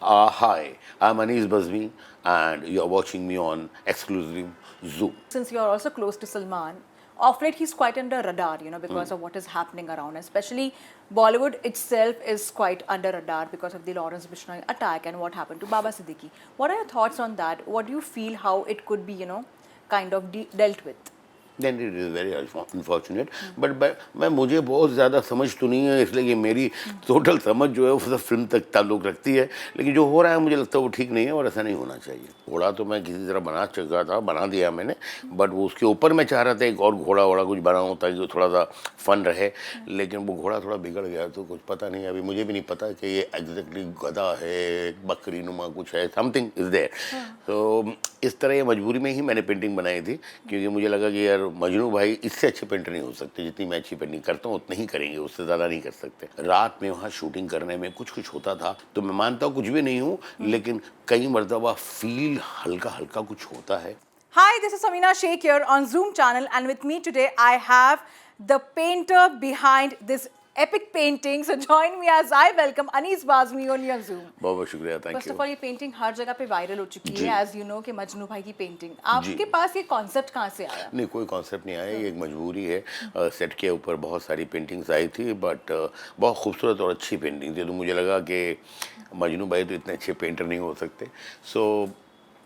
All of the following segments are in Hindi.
Hi, I'm Anis Bazmi, and you're watching me on exclusive Zoom. Since you're also close to Salman, of late he's quite under radar, because of what is happening around. Especially Bollywood itself is quite under radar because of the Lawrence Bishnoi attack and what happened to Baba Siddiqui. What are your thoughts on that? What do you feel how it could be, kind of dealt with? Then it is very unfortunate. But मैं मुझे बहुत ज़्यादा समझ तो नहीं है, इसलिए कि मेरी टोटल समझ जो है वो सब फिल्म तक ताल्लुक़ रखती है। लेकिन जो हो रहा है मुझे लगता है वो ठीक नहीं है और ऐसा नहीं होना चाहिए। घोड़ा तो मैं किसी तरह बना चुका था, बना दिया मैंने, बट वो उसके ऊपर मैं चाह रहा था एक और घोड़ा वोड़ा कुछ बनाऊँ ताकि थोड़ा सा फन रहे। लेकिन वो घोड़ा थोड़ा बिगड़ गया तो कुछ पता नहीं, अभी मुझे भी नहीं पता कि ये एग्जैक्टली गधा है, बकरी नुमा कुछ है, समथिंग इज़ देयर। तो इस तरह ये मजबूरी में ही मैंने पेंटिंग बनाई थी, क्योंकि मुझे लगा कि यार मजनू भाई इससे अच्छे पेंटर नहीं हो सकते, जितनी मैं अच्छी पेंटिंग करता हूँ उतना ही करेंगे, उससे ज़्यादा नहीं कर सकते। रात में वहाँ शूटिंग करने में कुछ कुछ होता था, तो मैं मानता हूँ कुछ भी नहीं हूँ, लेकिन कई मरतबा फील हल्का हल्का कुछ होता है। Hi, this is Samina Sheikh here on Zoom channel, and with me today I have the painter behind this epic painting. So join me as I welcome Anis Bazmi on your Zoom. बहुत बहुत शुक्रिया, thank first you. Of all ये पेंटिंग हर जगह पे वायरल हो चुकी जी। है, एज यू नो कि मजनू भाई की पेंटिंग। जी। आपके पास ये कॉन्सेप्ट कहाँ से आया? नहीं, कोई कॉन्सेप्ट नहीं आया, ये एक मजबूरी है। सेट के ऊपर बहुत सारी पेंटिंग्स आई थी, बट बहुत खूबसूरत और अच्छी पेंटिंग थी, तो मुझे लगा कि मजनू भाई तो इतने अच्छे पेंटर नहीं हो सकते। सो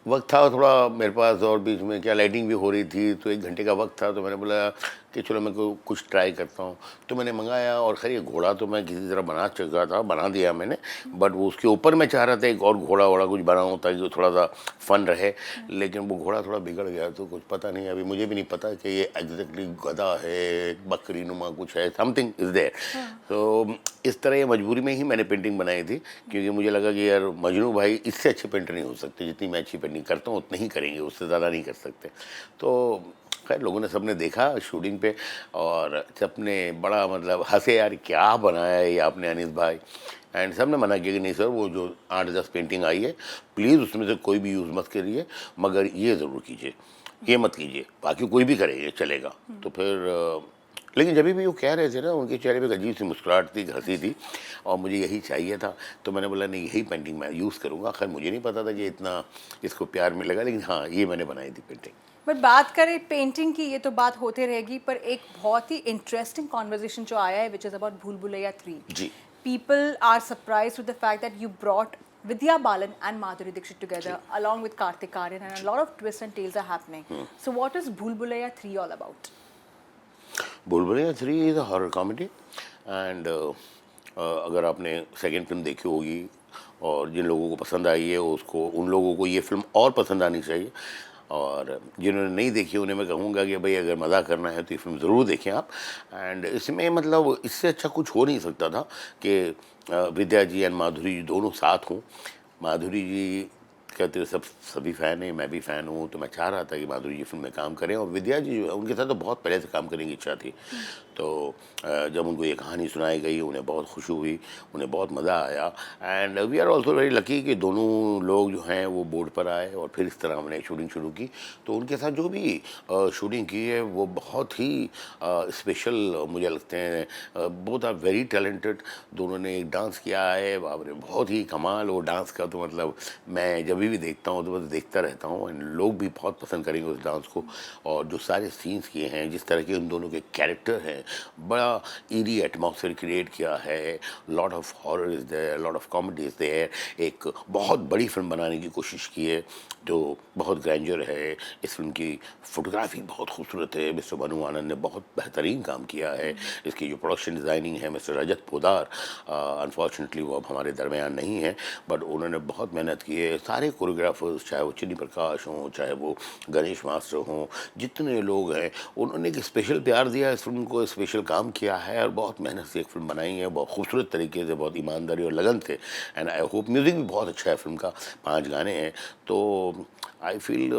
वक्त था थोड़ा मेरे पास, और बीच में क्या लाइटिंग भी हो रही थी, तो 1 घंटे का वक्त था, तो मैंने बोला कि चलो मैं कुछ ट्राई करता हूँ। तो मैंने मंगाया, और खैर ये घोड़ा तो मैं किसी तरह बना चुका था, बना दिया मैंने, बट वो उसके ऊपर मैं चाह रहा था एक और घोड़ा वोड़ा कुछ बनाऊँ ताकि थोड़ा सा फन रहे। लेकिन वो घोड़ा थोड़ा बिगड़ गया तो कुछ पता नहीं, अभी मुझे भी नहीं पता कि ये एग्जैक्टली गधा है, बकरी नुमा कुछ है, समथिंग इज़ देयर। तो इस तरह ये मजबूरी में ही मैंने पेंटिंग बनाई थी, क्योंकि मुझे लगा कि यार मजनू भाई इससे अच्छे पेंटर नहीं हो सकते, जितनी मैं अच्छी पेंटिंग करता हूँ उतना ही करेंगे, उससे ज़्यादा नहीं कर सकते। तो खैर लोगों ने सबने देखा शूटिंग पे, और सबने बड़ा मतलब हंसे, यार क्या बनाया है ये आपने अनीस भाई। एंड सबने मना किया कि नहीं सर, वो जो 8-10 पेंटिंग आई है प्लीज़ उसमें से कोई भी यूज़ मत करिए, मगर ये ज़रूर कीजिए, ये मत कीजिए, बाकी कोई भी करे ये चलेगा। तो फिर लेकिन जब भी वो कह रहे थे ना, उनके चेहरे पे एक अजीब सी मुस्कुराहट थी, हंसी थी, और मुझे यही चाहिए था, तो मैंने बोला नहीं यही पेंटिंग मैं यूज़ करूँगा। खैर मुझे नहीं पता था कि इतना इसको प्यार मिलेगा, लेकिन हाँ ये मैंने बनाई थी पेंटिंग। बट बात करें पेंटिंग की, ये तो बात होते रहेगी, पर एक बहुत ही इंटरेस्टिंग कॉन्वर्जेशन जो आया है, विच इज़ अबाउट भूल भुलैया 3. जी। People are surprised with the fact that you brought Vidya Balan and Madhuri Dixit together along with Kartik Aaryan, and a lot of twists and tales are happening. So what is Bhool Bhulaiya 3 all about? भूल Bhulaiyaa 3 is a horror comedy, and अगर आपने सेकंड फिल्म देखी होगी और जिन लोगों को पसंद आई है, उसको उन लोगों को ये फिल्म और पसंद आनी चाहिए, और जिन्होंने नहीं देखी उन्हें मैं कहूँगा कि भाई अगर मज़ा करना है तो ये फिल्म ज़रूर देखें आप। एंड इसमें मतलब इससे अच्छा कुछ हो नहीं सकता था कि विद्या जी एंड माधुरी जी दोनों साथ हों। माधुरी जी कहते सब सभी फ़ैन हैं, मैं भी फ़ैन हूँ, तो मैं चाह रहा था कि माधुरी जी फिल्म में काम करें, और विद्या जी जो है उनके साथ तो बहुत पहले से काम करने की इच्छा थी। तो जब उनको ये कहानी सुनाई गई उन्हें बहुत खुशी हुई, उन्हें बहुत मज़ा आया, and we are also very lucky कि दोनों लोग जो हैं वो बोर्ड पर आए और फिर इस तरह हमने शूटिंग शुरू की। तो उनके साथ जो भी शूटिंग की है वो बहुत ही स्पेशल मुझे लगते हैं। बोथ आर वेरी टैलेंटेड, दोनों ने एक डांस किया है, बाप रे बहुत ही कमाल वो डांस का, तो मतलब मैं जब भी देखता हूँ तो बस देखता रहता हूँ, एंड लोग भी बहुत पसंद करेंगे उस डांस को। और जो सारे सीन्स किए हैं, जिस तरह के उन दोनों के कैरेक्टर हैं, बड़ा ईरी एटमॉस्फेयर क्रिएट किया है, lot of horror is there, lot of comedy is there, एक बहुत बड़ी फिल्म बनाने की कोशिश की है, जो बहुत ग्रैंडर है। इस फिल्म की फोटोग्राफी बहुत खूबसूरत है, मिस्टर मनु आनंद ने बहुत बेहतरीन काम किया है। इसकी जो प्रोडक्शन डिज़ाइनिंग है मिस्टर रजत पोदार, अनफॉर्चुनेटली वो अब हमारे दरमियान नहीं है, बट उन्होंने बहुत मेहनत की है। सारे कोरियोग्राफर्स, चाहे वो चिन्नी प्रकाश हों, चाहे वो गणेश मास्टर हों, जितने लोग हैं उन्होंने एक स्पेशल प्यार दिया इस फिल्म को, स्पेशल काम किया है, और बहुत मेहनत से एक फिल्म बनाई है, बहुत खूबसूरत तरीके से, बहुत ईमानदारी और लगन से। एंड आई होप म्यूज़िक भी बहुत अच्छा है फिल्म का, 5 गाने हैं। तो आई फील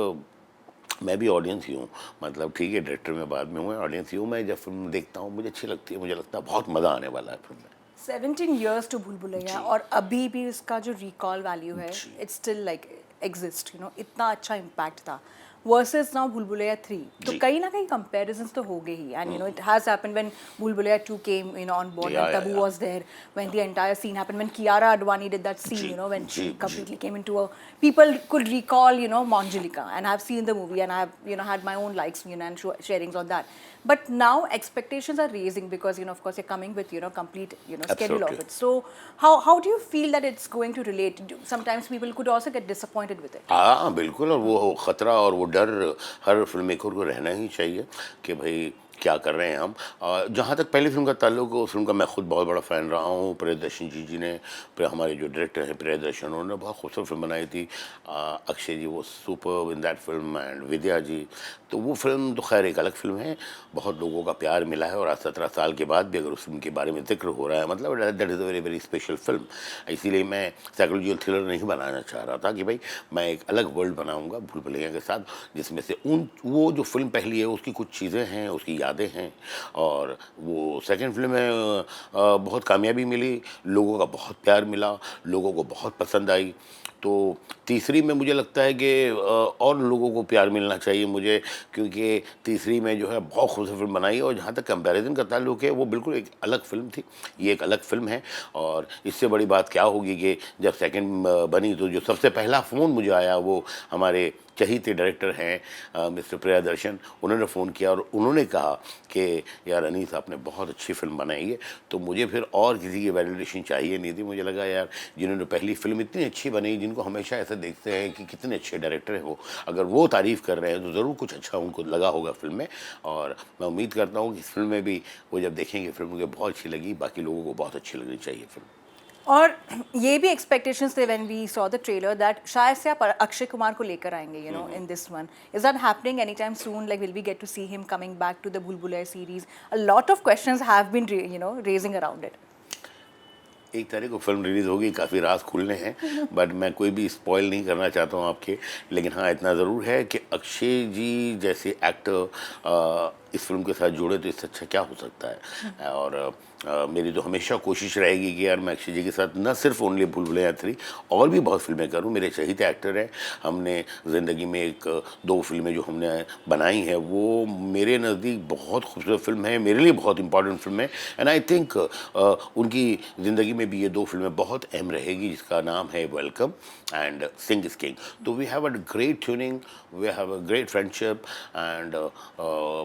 मैं भी ऑडियंस ही हूँ, मतलब ठीक है डायरेक्टर में बाद में हूँ, ऑडियंस ही हूँ। मैं जब फिल्म देखता हूँ मुझे अच्छी लगती है, मुझे लगता है बहुत मज़ा आने वाला है फिल्म में। 17 years to भूल भुलैया, और अभी भी उसका जो रिकॉल वैल्यू है, जी। इट्स स्टिल लाइक एग्जिस्ट, इतना अच्छा इम्पैक्ट था। वर्सेस नाउ भूल भुलैया 3, तो जी। कहीं ना कहीं comparisons तो हो गए ही, and you know it has happened when भूल Bhulaiyaa 2 came, you know, on board, when Tabu या was there, when the entire scene happened, when Kiara Advani did that scene, जी, you know, when she जी, जी। completely came into a, people could recall, you know, Manjalika, and I've seen the movie and I've, you know, had my own likes, you know, and sharings on that. But now expectations are raising because, you know, of course you're coming with, you know, complete, you know, schedule of absolutely. it. So how do you feel that it's going to relate? Sometimes people could also get disappointed with it. हाँ, बिल्कुल, और वो ख़तरा और वो डर हर फ़िल्म मेकर को रहना ही चाहिए कि भई क्या कर रहे हैं हम। जहाँ तक पहली फ़िल्म का ताल्लुक है, उस फ़िल्म का मैं खुद बहुत बड़ा फ़ैन रहा हूँ। प्रियदर्शन जी ने, हमारे जो डायरेक्टर हैं प्रियदर्शन, उन्होंने बहुत खूबसूरत फ़िल्म बनाई थी। अक्षय जी वो superb in that film, and Vidya ji. तो वो फ़िल्म तो ख़ैर एक अलग फ़िल्म है, बहुत लोगों का प्यार मिला है, और आज 17 साल के बाद भी अगर उस फ़िल्म के बारे में ज़िक्र हो रहा है, मतलब that is a very very special film. इसीलिए मैं साइकोलॉजिकल थ्रिलर नहीं बनाना चाह रहा था कि भाई मैं एक अलग वर्ल्ड बनाऊंगा भूल भुलैया के साथ, जिसमें से उन वो जो फ़िल्म पहली है उसकी कुछ चीज़ें हैं, उसकी यादें हैं, और वो सेकंड फ़िल्म में बहुत कामयाबी मिली, लोगों का बहुत प्यार मिला, लोगों को बहुत पसंद आई। तो तीसरी में मुझे लगता है कि और लोगों को प्यार मिलना चाहिए मुझे, क्योंकि तीसरी में जो है बहुत खूबसूरत फ़िल्म बनाई है, और जहाँ तक कंपैरिज़न का ताल्लुक है वो बिल्कुल एक अलग फ़िल्म थी, ये एक अलग फ़िल्म है। और इससे बड़ी बात क्या होगी कि जब सेकंड बनी तो जो सबसे पहला फ़ोन मुझे आया वो हमारे चहीते डायरेक्टर हैं मिस्टर प्रियदर्शन, उन्होंने फ़ोन किया और उन्होंने कहा कि यार अनीस आपने बहुत अच्छी फ़िल्म बनाई है। तो मुझे फिर और किसी की वैलिडेशन चाहिए नहीं थी, मुझे लगा यार जिन्होंने पहली फ़िल्म इतनी अच्छी बनाई, जिनको हमेशा ऐसा देखते हैं कि कितने अच्छे डायरेक्टर हैं वो, अगर वो तारीफ़ कर रहे हैं तो ज़रूर कुछ अच्छा उनको लगा होगा फ़िल्म में। और मैं उम्मीद करता हूँ कि इस फ़िल्म में भी वो जब देखेंगे फ़िल्म उनको बहुत अच्छी लगी, बाकी लोगों को बहुत अच्छी लगनी चाहिए फ़िल्म। और ये भी एक्सपेक्टेशंस थे when we saw the trailer that शायद से आप अक्षय कुमार को लेकर आएंगे, you know, in this one. Is that happening any time soon? Like will we get to see him coming back to the बुलबुलैया series? A lot of questions have been, you know, raising around it. 1 तारीख को फ़िल्म रिलीज़ होगी, काफ़ी राज खुलने हैं, बट मैं कोई भी स्पॉइल नहीं करना चाहता हूँ आपके। लेकिन हाँ, इतना ज़रूर है कि अक्षय जी जैसे एक्टर इस फ़िल्म के साथ जुड़े तो इससे अच्छा क्या हो सकता है। और मेरी तो हमेशा कोशिश रहेगी कि यार मैं अक्षय जी के साथ न सिर्फ ओनली भूल भुलैया 3 और भी बहुत फ़िल्में करूँ। मेरे चहीते एक्टर हैं, हमने ज़िंदगी में 1-2 फ़िल्में जो हमने बनाई हैं वो मेरे नज़दीक बहुत खूबसूरत फ़िल्म है, मेरे लिए बहुत इंपॉर्टेंट फ़िल्म है, एंड आई थिंक उनकी ज़िंदगी में भी ये 2 फ़िल्में बहुत अहम रहेगी, जिसका नाम है Welcome and Singh is king. तो we have a great tuning, we have a great friendship, and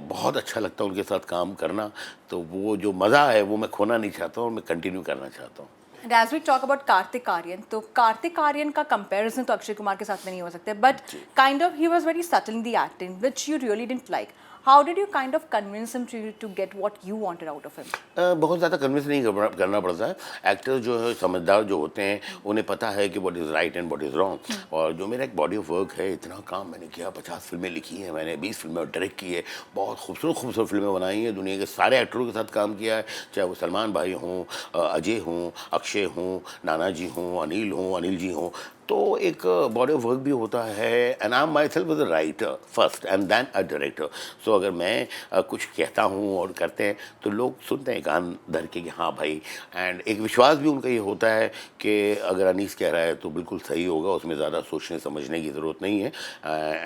बहुत अच्छा लगता है उनके साथ काम करना। तो वो जो मज़ा है वो मैं खोना नहीं चाहता हूँ और मैं कंटिन्यू करना चाहता हूँ। And as we talk about Kartik Aaryan, तो कार्तिक आर्यन का कंपैरिजन तो अक्षय कुमार के साथ में नहीं हो सकते, बट जी। Kind of he was very subtle in the acting which you really didn't like. How did you kind of convince him to get what you wanted out of him? बहुत ज़्यादा कन्विंस नहीं करना पड़ता है। एक्टर जो है समझदार जो होते हैं, उन्हें पता है कि what is right and what is wrong. और जो मेरा एक बॉडी ऑफ वर्क है, इतना काम मैंने किया, 50 फ़िल्में लिखी हैं मैंने, 20 फ़िल्में डायरेक्ट की है, बहुत खूबसूरत फ़िल्में बनाई हैं, दुनिया के सारे एक्टरों के साथ काम किया है, चाहे वो सलमान भाई हों, अजय हों, अक्षय हों, नाना जी हों, अनिल जी हों। तो एक बॉडी ऑफ वर्क भी होता है, and I am myself as a writer first and then a director. So अगर मैं कुछ कहता हूँ और करते हैं तो लोग सुनते हैं कान धर के कि हाँ भाई, एंड एक विश्वास भी उनका ये होता है कि अगर अनीस कह रहा है तो बिल्कुल सही होगा, उसमें ज़्यादा सोचने समझने की ज़रूरत नहीं है।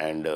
एंड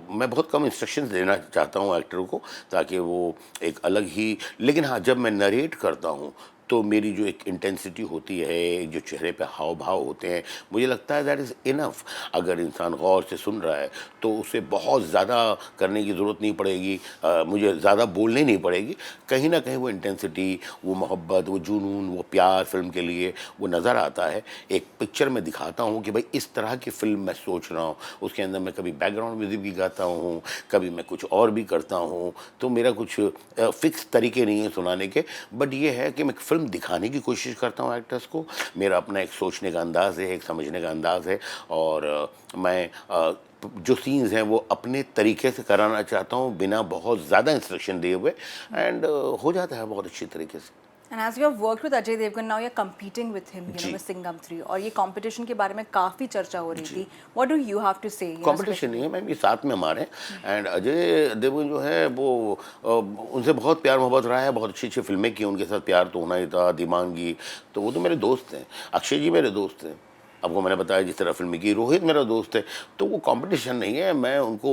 मैं बहुत कम इंस्ट्रक्शंस देना चाहता हूँ एक्टर को, ताकि वो एक अलग ही, लेकिन हाँ जब मैं नरेट करता हूँ तो मेरी जो एक इंटेंसिटी होती है, जो चेहरे पे हाव भाव होते हैं, मुझे लगता है दैट इज़ इनफ। अगर इंसान गौर से सुन रहा है तो उसे बहुत ज़्यादा करने की ज़रूरत नहीं पड़ेगी, मुझे ज़्यादा बोलनी नहीं पड़ेगी। कहीं ना कहीं वो इंटेंसिटी, वो मोहब्बत, वो जुनून, वो प्यार फ़िल्म के लिए वो नज़र आता है। एक पिक्चर में दिखाता हूँ कि भाई इस तरह की फ़िल्म मैं सोच रहा हूँ, उसके अंदर मैं कभी बैकग्राउंड म्यूज़िक भी गाता हूँ, कभी मैं कुछ और भी करता हूँ। तो मेरा कुछ फ़िक्स तरीके नहीं है सुनाने के, बट ये है कि मैं फ़िल्म दिखाने की कोशिश करता हूँ एक्टर्स को। मेरा अपना एक सोचने का अंदाज़ है, एक समझने का अंदाज़ है, और मैं जो सीन्स हैं वो अपने तरीके से कराना चाहता हूँ, बिना बहुत ज़्यादा इंस्ट्रक्शन दिए हुए, एंड हो जाता है बहुत अच्छी तरीके से। And as you have worked with Ajay Devgan, now you're competing with him, you know, ji. with Singham 3, और ये कंपटीशन के बारे में काफ़ी चर्चा हो रही जी। थी। What do you have to say, you know, competition नहीं especially? है मैम, ये साथ में हमारे। एंड अजय देवगन जो है वो उनसे बहुत प्यार मोहब्बत रहा है, बहुत अच्छी अच्छी फिल्में की, उनके साथ प्यार तो होना ही था, दीवानगी। तो वो तो मेरे दोस्त हैं, अक्षय जी मेरे दोस्त हैं, आपको मैंने बताया जिस तरह फिल्म की, रोहित मेरा दोस्त है, तो वो कंपटीशन नहीं है। मैं उनको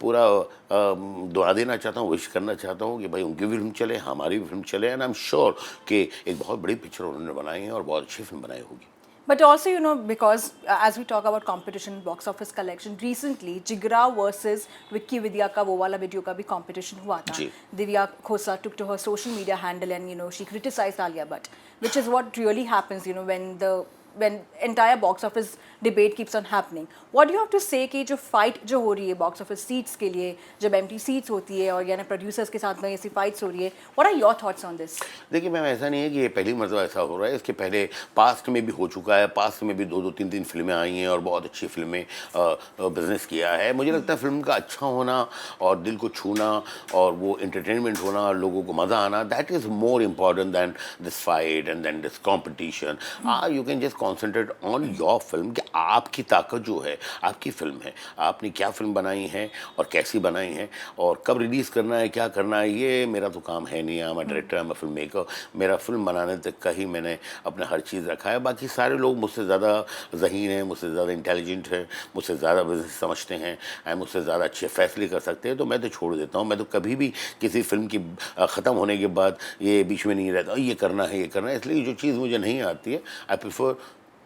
पूरा दुआ देना चाहता हूँ, विश करना चाहता हूँ कि भाई उनकी भी फिल्म चले, हमारी भी फिल्म चले, एंड आई एम श्योर कि एक बहुत बड़ी पिक्चर उन्होंने बनाई है और बहुत अच्छी फिल्म बनाई होगी। But also, you know, because as we talk about competition, box office collection, recently Jigra versus Vicky Vidya का वो वाला वीडियो का भी competition हुआ था. जी। Divya Khosa took to her social media handle and you know she criticized Alia Bhatt, which is what really happens, you know, when entire box office debate keeps on happening. What do you have to say कि जो fight जो हो रही है box office seats के लिए, जब empty seats होती है और यानी producers के साथ में ऐसी fights हो रही है, what are your thoughts on this? देखिए मैम, ऐसा नहीं है कि ये पहली मरतबा ऐसा हो रहा है, इसके पहले पास्ट में भी हो चुका है। पास्ट में भी 2-2 3-3 फिल्में आई हैं और बहुत अच्छी फिल्में बिजनेस किया है। मुझे लगता है फिल्म का अच्छा होना और दिल को छूना और वो एंटरटेनमेंट होना और लोगों को मज़ा आना, that is more important than this fight and than this competition. You can just concentrate on your film कि आपकी ताकत जो है आपकी फिल्म है, आपने क्या फिल्म बनाई है और कैसी बनाई है और कब रिलीज़ करना है, क्या करना है, ये मेरा तो काम है नहीं। मैं डायरेक्टर, मैं फिल्म मेकर, मेरा फिल्म बनाने तक का ही मैंने अपना हर चीज़ रखा है। बाकी सारे लोग मुझसे ज़्यादा ज़हीन हैं, मुझसे ज़्यादा इंटेलिजेंट हैं, मुझसे ज़्यादा बिजनेस समझते हैं एंड मुझसे ज़्यादा अच्छे फैसले कर सकते हैं, तो मैं तो छोड़ देता हूँ। मैं तो कभी भी किसी फिल्म की ख़त्म होने के बाद ये बीच में नहीं रहता ये करना है ये करना है। इसलिए जो चीज़ मुझे नहीं आती है, I prefer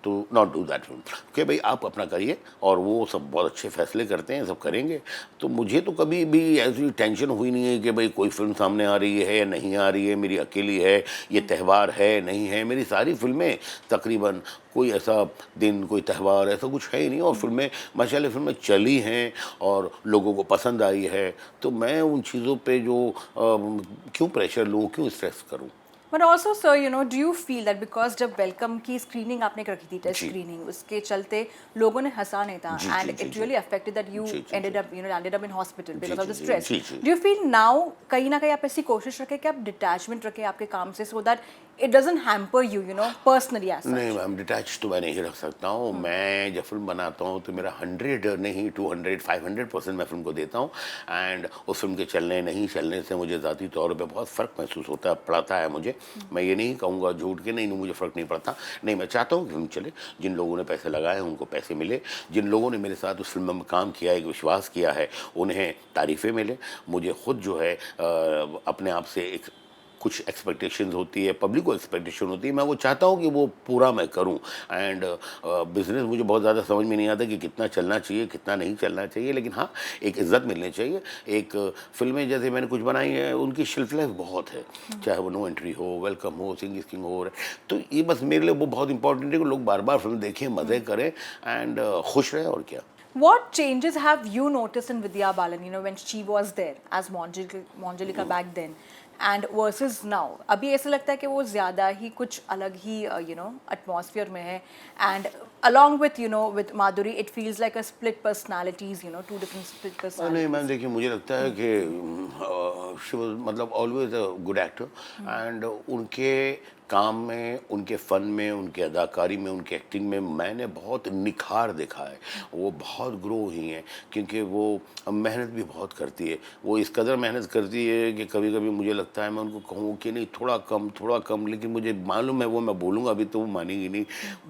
to not do that film कि भाई आप अपना करिए, और वो सब बहुत अच्छे फैसले करते हैं, सब करेंगे। तो मुझे तो कभी भी ऐसी टेंशन हुई नहीं है कि भाई कोई फिल्म सामने आ रही है या नहीं आ रही है, मेरी अकेली है, ये त्यौहार है नहीं है। मेरी सारी फिल्में तकरीबन, कोई ऐसा दिन, कोई त्यौहार ऐसा कुछ है ही नहीं, और फिल्में माशाल्लाह फिल्में चली हैं और लोगों को पसंद आई है। तो मैं उन चीज़ों पे जो क्यों प्रेशर लूँ, क्यों स्ट्रेस करूँ। But also, sir, you know, do you feel that because जब वेलकम की स्क्रीनिंग आपने रखी थी, टेस्ट जी। स्क्रीनिंग, उसके चलते लोगों ने हंसा नहीं था, जी, एंड जी, इट जी, रियली अफेक्टेड दैट यू जी, जी, ended up, you know, landed up in hospital because of the जी, stress. जी, जी। Do you feel now कहीं ना कहीं आप ऐसी कोशिश रखें कि आप डिटैचमेंट रखें आपके काम से, so that it doesn't hamper you, you know, personally as such? नहीं मैम, डिटैच तो मैं नहीं रख सकता हूँ। मैं जब फिल्म बनाता हूँ तो मेरा 100 नहीं 200 500% मैं फिल्म को देता हूँ, एंड उस फिल्म के चलने नहीं चलने से मुझे ज़ाती तौर पे बहुत फ़र्क महसूस होता है, पड़ता है मुझे। मैं ये नहीं कहूँगा झूठ के, नहीं मुझे फ़र्क नहीं पड़ता। नहीं, मैं चाहता हूँ कि फिल्म चले, जिन लोगों ने पैसे लगाए हैं उनको पैसे मिले, जिन लोगों ने मेरे साथ उस फिल्म में काम किया, एक विश्वास किया है, उन्हें तारीफ़ें मिले। मुझे खुद जो है अपने आप से एक कुछ एक्सपेक्टेशंस होती है, पब्लिक को एक्सपेक्टेशन होती है, मैं वो चाहता हूँ कि वो पूरा मैं करूँ। एंड बिज़नेस मुझे बहुत ज़्यादा समझ में नहीं आता कि कितना चलना चाहिए, कितना नहीं चलना चाहिए, लेकिन हाँ, एक इज़्ज़त मिलनी चाहिए। एक फिल्में जैसे मैंने कुछ बनाई हैं, उनकी शेल्फ लाइफ बहुत है, चाहे वो नो एंट्री हो, वेलकम हो, सिंग इज़ किंग हो, तो ये बस मेरे लिए वो बहुत इंपॉर्टेंट है कि लोग बार बार फिल्म देखें, मज़े करें एंड खुश रहें, और क्या। What changes have you noticed in Vidya Balan, you know, when she was there as Monjalika back then and versus now? अभी ऐसा लगता है कि वो ज़्यादा ही कुछ अलग ही you know atmosphere में है, and along with you know with Madhuri it feels like a split personalities, you know, two different split नहीं personalities. मैम, देखिए मुझे लगता है कि शी वाज मतलब always a good actor, and उनके काम में, उनके फ़न में, उनके अदाकारी में, उनके एक्टिंग में मैंने बहुत निखार देखा है। वो बहुत ग्रो हुई हैं, क्योंकि वो मेहनत भी बहुत करती है। वो इस कदर मेहनत करती है कि कभी कभी मुझे लगता है मैं उनको कहूँ कि नहीं थोड़ा कम, लेकिन मुझे मालूम है वो मैं बोलूँगा अभी तो वो मानेगी नहीं।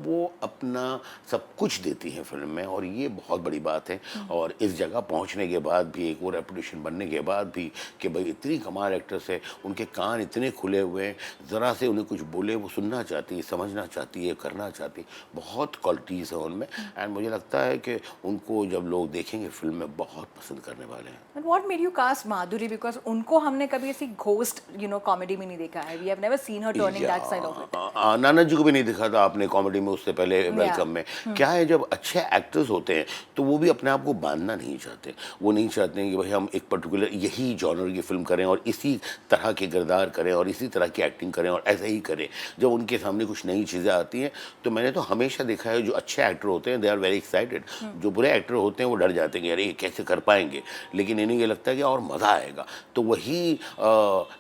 वो अपना सब कुछ देती हैं फिल्म में, और ये बहुत बड़ी बात है। और इस जगह पहुँचने के बाद भी, एक वो रेपुटेशन बनने के बाद भी कि भाई इतनी कमाल एक्ट्रेस है, उनके कान इतने खुले हुए हैं, ज़रा से उन्हें कुछ बोले वो सुनना चाहती है, समझना चाहती है, करना चाहती है। बहुत क्वालिटीज़ हैं उनमें, एंड मुझे लगता है कि उनको जब लोग देखेंगे फिल्म में बहुत पसंद करने वाले हैं। And what made you cast Madhuri? Because उनको हमने कभी ऐसी घोस्ट you know कॉमेडी में नहीं देखा है. We have never seen her turning that side of it. नाना जी को भी नहीं दिखा था आपने कॉमेडी में उससे पहले वेलकम में। क्या है, जब अच्छे एक्टर्स होते हैं तो वो भी अपने आप को बांधना नहीं चाहते। वो नहीं चाहते हैं कि भाई हम एक पर्टिकुलर यही जॉनर की फिल्म करें और इसी तरह के किरदार करें और इसी तरह की एक्टिंग करें और ऐसे ही करें। जब उनके सामने कुछ नई चीज़ें आती हैं तो मैंने तो हमेशा देखा है, जो अच्छे एक्टर होते हैं दे आर वेरी एक्साइटेड, जो बुरे एक्टर होते हैं वो डर जाते हैं कि अरे ये कैसे कर पाएंगे, लेकिन इन्हें ये लगता है कि और मज़ा आएगा। तो वही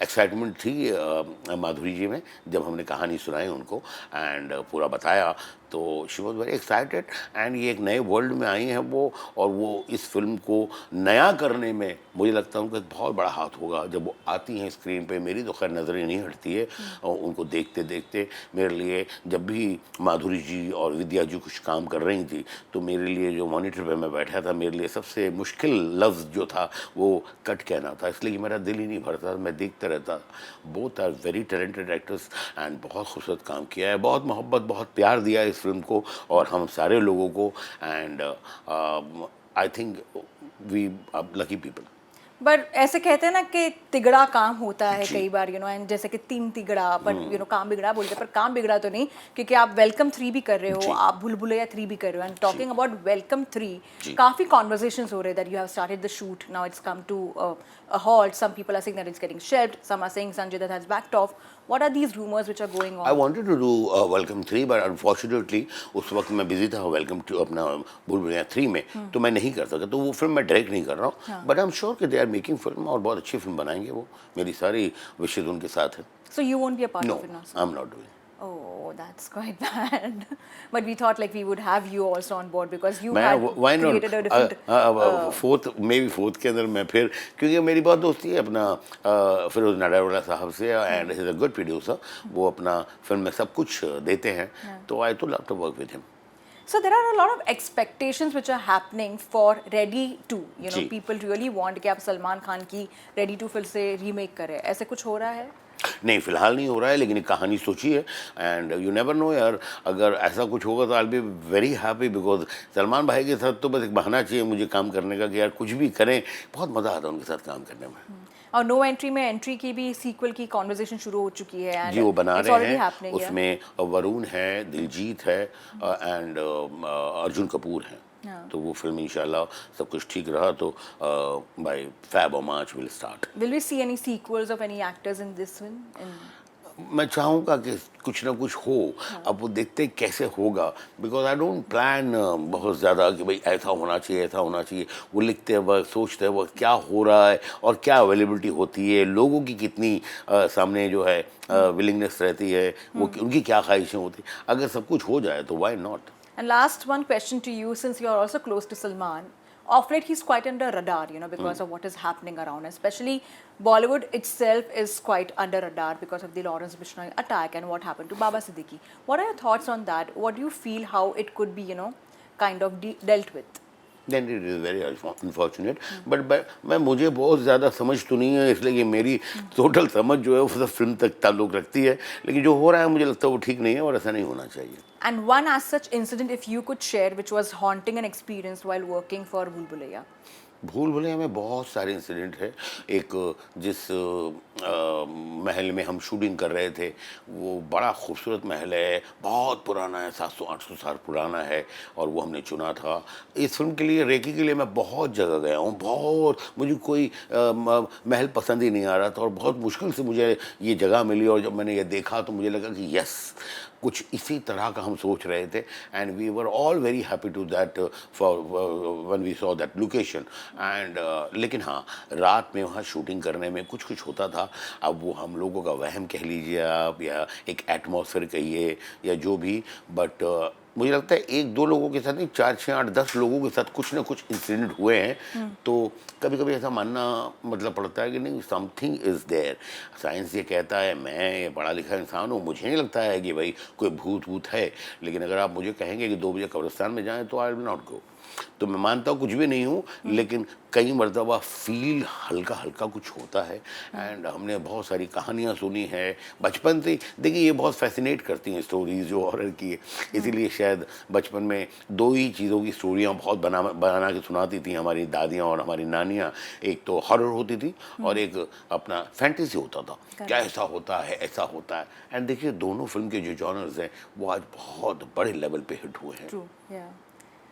एक्साइटमेंट थी माधुरी जी में, जब हमने कहानी सुनाई उनको एंड पूरा बताया, तो she was very excited and ये एक नए वर्ल्ड में आई हैं वो, और वो इस फिल्म को नया करने में मुझे लगता है उनका एक बहुत बड़ा हाथ होगा। जब वो आती हैं स्क्रीन पे, मेरी तो खैर नज़रें नहीं हटती है, और उनको देखते देखते मेरे लिए, जब भी माधुरी जी और विद्या जी कुछ काम कर रही थी तो मेरे लिए जो मॉनिटर पे मैं बैठा था, मेरे लिए सबसे मुश्किल लफ्ज़ जो था वो कट कहना था, इसलिए कि मेरा दिल ही नहीं भरता, मैं देखते रहता। Both are very talented actors and बहुत खूबसूरत काम किया है, बहुत मोहब्बत, बहुत प्यार दिया है इस फिल्म को और हम सारे लोगों को, and I think we are lucky people. But ऐसे कहते हैं ना कि तिगड़ा काम होता है कई बार, यू नो, एंड जैसे कि 3 तिगड़ा, पर यू नो काम बिगड़ा बोलते हैं, पर काम बिगड़ा तो नहीं, क्योंकि आप वेलकम 3 भी कर रहे हो, आप भूल-भुलैया 3 भी कर रहे हो, एंड टॉकिंग अबाउट वेलकम 3, काफी कॉन्वर्सेशंस हो रहे that you have started the shoot, now it's come to a halt, some people are saying that it's getting shelved, some are saying Sanjay Dutt has backed off. What are these rumors which are going on? I wanted to do Welcome 3 but unfortunately उस वक्त मैं बिजी था Welcome 2 अपना भूल भुलैया 3 में, तो मैं नहीं कर सका, तो वो फिल्म मैं डायरेक्ट नहीं कर रहा हूँ, बट आई एम श्योर कि दे आर मेकिंग फिल्म और बहुत अच्छी फिल्म बनाएंगे वो, मेरी सारी विशेष उनके साथ है। So you won't be a part no of it now? I am not doing. Oh, that's quite bad. But we thought like we would have you also on board because you मैं had why not created a different. Fourth may be fourth के अंदर मैं फिर, क्योंकि मेरी बहुत दोस्ती है अपना फिरोज नाडावाला साहब से, and is a good producer, वो अपना फिल्म में सब कुछ देते हैं, तो आई तो love to work with him. So there are a lot of expectations which are happening for Ready 2. You know, जी। people really want कि आप सलमान खान की Ready 2 फिर से रीमेक करें। ऐसे कुछ हो रहा है? नहीं, फिलहाल नहीं हो रहा है, लेकिन एक कहानी सोची है, एंड यू नेवर नो यार, अगर ऐसा कुछ होगा तो I will be very happy, because Salman भाई के साथ तो बस एक बहाना चाहिए मुझे काम करने का कि यार कुछ भी करें, बहुत मज़ा आता है उनके साथ काम करने में। और नो एंट्री में एंट्री की भी सीक्वल की कॉन्वर्सेशन शुरू हो चुकी है, एंड जी वो बना it's रहे already हैं, happening, yeah. उसमें वरुण है, दिलजीत है, एंड अर्जुन कपूर हैं, तो वो फिल्म इंशाल्लाह सब कुछ ठीक रहा तो by Feb or March will start. Will we see any sequels of any actors in this one? मैं चाहूँगा कि कुछ ना कुछ हो, अब वो देखते हैं कैसे होगा, बिकॉज आई डोंट प्लान बहुत ज़्यादा कि भाई ऐसा होना चाहिए, ऐसा होना चाहिए। वो लिखते वक्त, सोचते वक्त क्या हो रहा है और क्या अवेलेबिलिटी होती है, लोगों की कितनी सामने जो है विलिंगनेस रहती है, वो उनकी क्या ख्वाहिशें होती हैं, अगर सब कुछ हो जाए तो why not. And last one question to you, since you are also close to Salman, of late he's quite under radar, you know, because of what is happening around, especially Bollywood itself is quite under radar because of the Lawrence Bishnoi attack and what happened to Baba Siddiqui. What are your thoughts on that? What do you feel how it could be, you know, kind of dealt with? Then it is very unfortunate, but मैं मुझे बहुत ज़्यादा समझ तो नहीं है, इसलिए कि मेरी टोटल समझ जो है वो सब फिल्म तक ताल्लुक़ रखती है, लेकिन जो हो रहा है मुझे लगता है वो ठीक नहीं है और ऐसा नहीं होना चाहिए। And one as such incident, if you could share, which was haunting and experienced while working for Bhul Bhulaiya. भूल भुलैया में बहुत सारे इंसिडेंट है। एक जिस महल में हम शूटिंग कर रहे थे, वो बड़ा खूबसूरत महल है, बहुत पुराना है, 700-800 साल पुराना है, और वो हमने चुना था इस फिल्म के लिए। रेकी के लिए मैं बहुत जगह गया हूँ, बहुत, मुझे कोई महल पसंद ही नहीं आ रहा था, और बहुत मुश्किल से मुझे ये जगह मिली, और जब मैंने ये देखा तो मुझे लगा कि यस, कुछ इसी तरह का हम सोच रहे थे, and we were all very happy to that for when we saw that location and लेकिन हाँ, रात में वहाँ शूटिंग करने में कुछ कुछ होता था। अब वो हम लोगों का वहम कह लीजिए आप, या एक एटमॉस्फेयर कहिए, या जो भी, बट मुझे लगता है 1-2 लोगों के साथ नहीं, 4, 6, 8, 10 लोगों के साथ कुछ ना कुछ इंसिडेंट हुए हैं। तो कभी कभी ऐसा मानना मतलब पड़ता है कि नहीं, समथिंग इज़ देयर। साइंस ये कहता है, मैं पढ़ा लिखा इंसान हूँ, मुझे नहीं लगता है कि भाई कोई भूत वूत है, लेकिन अगर आप मुझे कहेंगे कि 2 बजे कब्रिस्तान में जाएँ तो आई विल नॉट गो। तो मैं मानता हूँ कुछ भी नहीं हूँ, लेकिन कई मरतबा फील हल्का हल्का कुछ होता है, एंड हमने बहुत सारी कहानियाँ सुनी है बचपन से। देखिए ये बहुत फैसिनेट करती हैं स्टोरीज़ जो हॉरर की है, इसीलिए शायद बचपन में 2 ही चीज़ों की स्टोरियाँ बहुत बना के सुनाती थी हमारी दादियाँ और हमारी नानियाँ। एक तो हॉरर होती थी और एक अपना फैंटेसी होता था, क्या ऐसा होता है, ऐसा होता है। एंड देखिए दोनों फिल्म के जो जॉनर्स हैं वो आज बहुत बड़े लेवल पे हिट हुए हैं। True, yeah.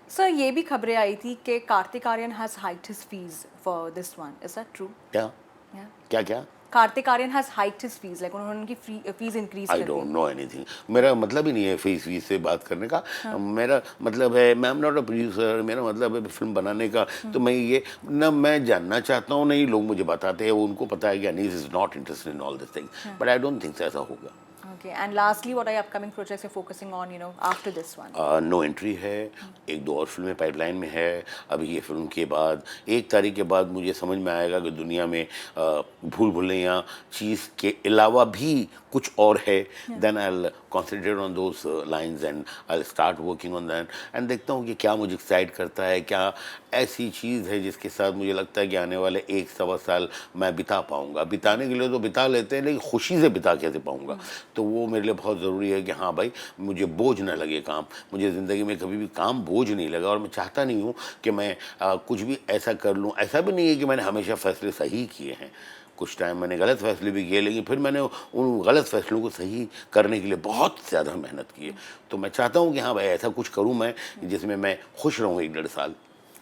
सर ये भी खबरें आई थी कि Kartik Aaryan has hiked his fees for this one, is that true? क्या Yeah. क्या क्या Kartik Aaryan has hiked his fees, like उन्होंने उनकी फीस इंक्रीज आई कर डोंट दी। Know anything. मेरा मतलब ही नहीं है फीस से बात करने का। मेरा मतलब है, मैं एम नॉट अ प्रोड्यूसर, मेरा मतलब है फिल्म बनाने का। तो मैं ये ना मैं जानना चाहता हूँ, नहीं लोग मुझे बताते हैं, उनको पता है कि Anees is not interested in all this thing, but I don't think ऐसा होगा। Okay, and lastly, what are your upcoming projects you're focusing on, after this one? No entry है, एक दो और फिल्में पाइपलाइन में है। अभी ये फिल्म के बाद 1 तारीख के बाद मुझे समझ में आएगा कि दुनिया में भूल भुलैया चीज़ के अलावा भी कुछ और है। Then I will concentrate on those lines and I will start working on that and देखता हूँ कि क्या मुझे एक्साइट करता है, क्या ऐसी चीज़ है जिसके साथ मुझे लगता है कि आने वाले 1 सवा साल मैं बिता पाऊँगा। बिताने के लिए तो बिता लेते हैं, लेकिन खुशी से बिता कैसे पाऊँगा, तो वो मेरे लिए बहुत ज़रूरी है कि हाँ भाई मुझे बोझ ना लगे काम। मुझे ज़िंदगी में कभी भी काम बोझ नहीं लगा और मैं चाहता नहीं हूँ कि मैं कुछ भी ऐसा कर लूँ। ऐसा भी नहीं है कि मैंने हमेशा फैसले सही किए हैं, कुछ टाइम मैंने गलत फैसले भी किए, लेकिन फिर मैंने उन गलत फैसलों को सही करने के लिए बहुत ज़्यादा मेहनत की है। तो मैं चाहता हूँ कि हाँ भाई ऐसा कुछ करूँ मैं जिसमें मैं खुश रहूँ 1 डेढ़ साल।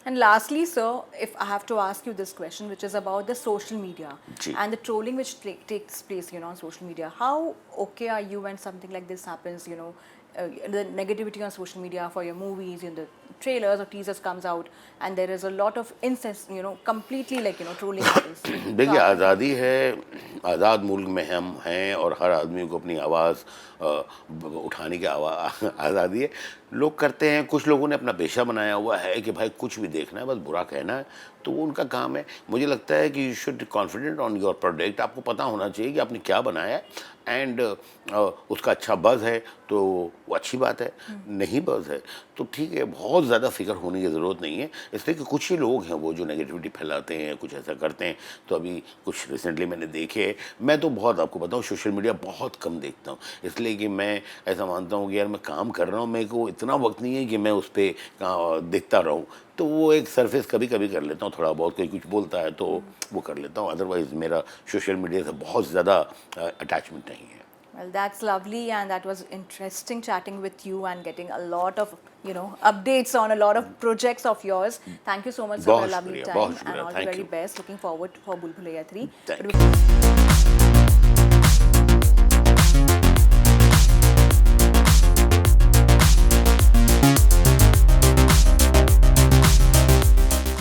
And lastly, sir, if I have to ask you this question, which is about the social media ji. and the trolling which takes place, on social media, how okay are you when something like this happens? The negativity on social media for your movies, the trailers or teasers comes out, and there is a lot of incest, completely trolling happens. देखिए, आज़ादी है, आज़ाद मुल्क में हम हैं और हर आदमी को अपनी आवाज़ उठाने की आज़ादी है। लोग करते हैं, कुछ लोगों ने अपना पेशा बनाया हुआ है कि भाई कुछ भी देखना है, बस बुरा कहना है, तो वो उनका काम है। मुझे लगता है कि you should confident on your product. आपको पता होना चाहिए कि आपने क्या बनाया है एंड उसका अच्छा बज़ है तो वो अच्छी बात है, नहीं बज़ है तो ठीक है, बहुत ज़्यादा फिक्र होने की ज़रूरत नहीं है। इसलिए कि कुछ ही लोग हैं वो जो नेगेटिविटी फैलाते हैं, कुछ ऐसा करते हैं। तो अभी कुछ रिसेंटली मैंने देखे, मैं तो बहुत आपको बताऊँ सोशल मीडिया बहुत कम देखता हूँ, इसलिए कि मैं ऐसा मानता हूँ कि यार मैं काम कर रहा हूँ, मेरे को इतना वक्त नहीं है कि मैं उस पर देखता रहूँ। तो वो एक सरफेस कभी कभी कर लेता हूँ, थोड़ा बहुत कोई कुछ बोलता है तो वो कर लेता हूँ, अदरवाइज़ मेरा सोशल मीडिया से बहुत ज़्यादा अटैचमेंट नहीं है। Well, that's lovely, and that was interesting chatting with you and getting a lot of, updates on a lot of projects of yours. Thank you so much for a lovely time, and all the very best. Looking forward for Bhul Bhulaiya 3. Thank you.